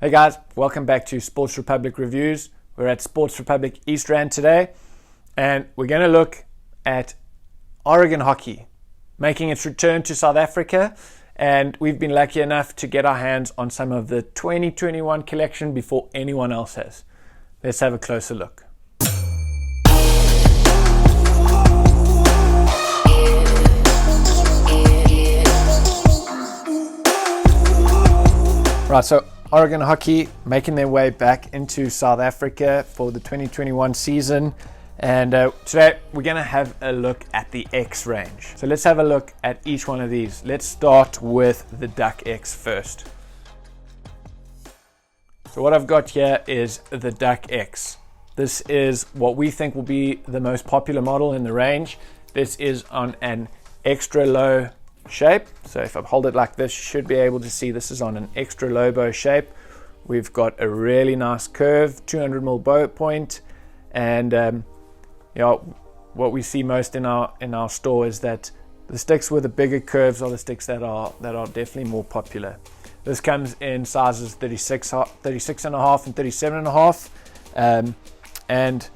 Hey guys, welcome back to Sports Republic Reviews. We're at Sports Republic East Rand today, and we're going to look at Oregon hockey making its return to South Africa, and we've been lucky enough to get our hands on some of the 2021 collection before anyone else has. Let's have a closer look. Right, so Oregon hockey making their way back into South Africa for the 2021 season, and today we're going to have a look at the X range. So let's have a look at each one of these. Let's start with the Duck X first. So what I've got here is the Duck X. This is what we think will be the most popular model in the range. This is on an extra low shape. So if I hold it like this, you should be able to see this is on an extra low bow shape. We've got a really nice curve, 200mm bow point, and what we see most in our store is that the sticks with the bigger curves are the sticks that are definitely more popular. This comes in sizes 36 and a half and 37 and a half, and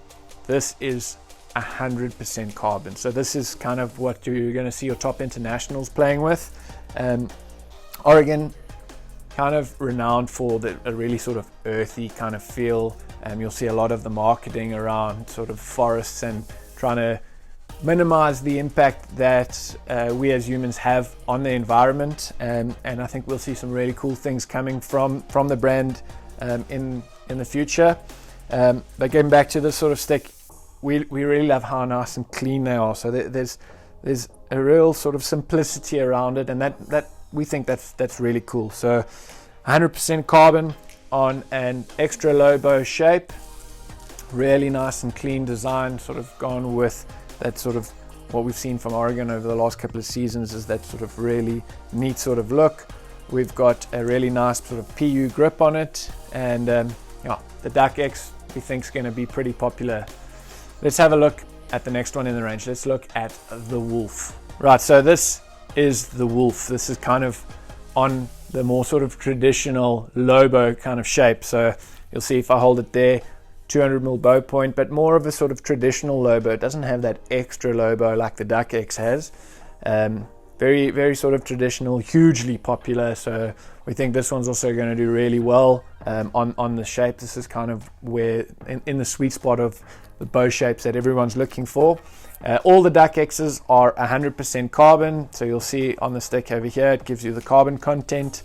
this is 100% carbon. So this is kind of what you're going to see your top internationals playing with. Oregon, kind of renowned for a really sort of earthy kind of feel. You'll see a lot of the marketing around sort of forests and trying to minimize the impact that we as humans have on the environment. And I think we'll see some really cool things coming from the brand in the future. But getting back to this sort of stick, we really love how nice and clean they are. So there's a real sort of simplicity around it, and that we think that's really cool. So 100% carbon on an extra low bow shape, really nice and clean design, sort of gone with that sort of what we've seen from Oregon over the last couple of seasons, is that sort of really neat sort of look. We've got a really nice sort of PU grip on it, and the Duck X we think is going to be pretty popular. Let's have a look at the next one in the range. Let's look at the Wolf. Right, so this is the Wolf. This is kind of on the more sort of traditional low bow kind of shape. So you'll see if I hold it there, 200mm bow point, but more of a sort of traditional low bow. It doesn't have that extra low bow like the Duck X has. Very, very sort of traditional, hugely popular. So we think this one's also going to do really well on the shape. This is kind of where in the sweet spot of the bow shapes that everyone's looking for. All the Duck X's are 100% carbon. So you'll see on the stick over here, it gives you the carbon content.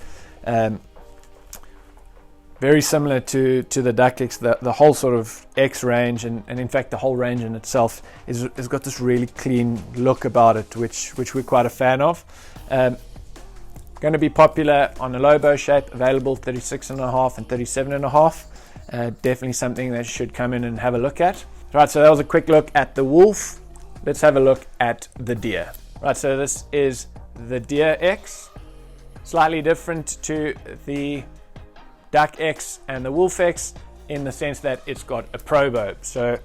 Very similar to the Duck X, the whole sort of X range, and in fact the whole range in itself has got this really clean look about it, which we're quite a fan of. Going to be popular on a low bow shape, available 36 and a half and 37 and a half. Definitely something that you should come in and have a look at. Right, so that was a quick look at the Wolf. Let's have a look at the Deer. Right, so this is the Deer X, slightly different to the Duck X and the Wolf X in the sense that it's got a pro bow, so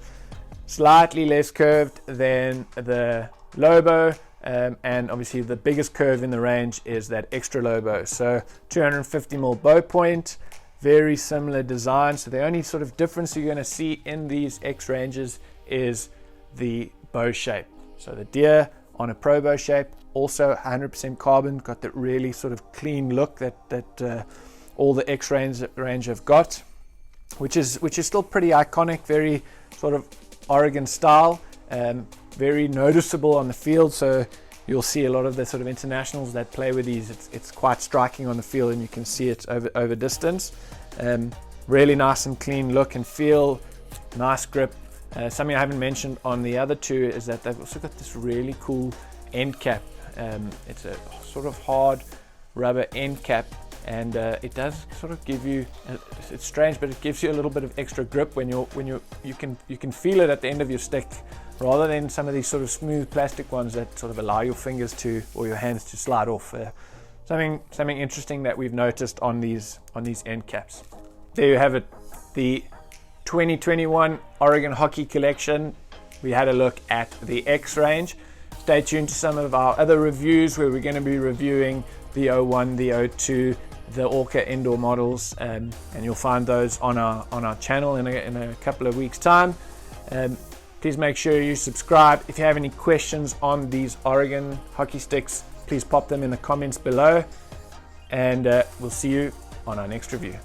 slightly less curved than the low bow, and obviously the biggest curve in the range is that extra low bow. So 250mm bow point, very similar design. So the only sort of difference you're going to see in these X ranges is the bow shape. So the Deer on a pro bow shape, also 100% carbon, got that really sort of clean look that all the X range have got, which is still pretty iconic, very sort of Oregon style, very noticeable on the field. So you'll see a lot of the sort of internationals that play with these. It's quite striking on the field, and you can see it over distance. Really nice and clean look and feel, nice grip. Something I haven't mentioned on the other two is that they've also got this really cool end cap. It's a sort of hard rubber end cap, and it does sort of give you, it's strange, but it gives you a little bit of extra grip when you can feel it at the end of your stick, rather than some of these sort of smooth plastic ones that sort of allow your fingers to, or your hands to, slide off. Something interesting that we've noticed on these end caps. There you have it, the 2021 Oregon Hockey Collection. We had a look at the X range. Stay tuned to some of our other reviews where we're going to be reviewing the 01, the 02, the Orca indoor models, and you'll find those on our channel in a couple of weeks' time. Please make sure you subscribe. If you have any questions on these Oregon hockey sticks, please pop them in the comments below, and we'll see you on our next review.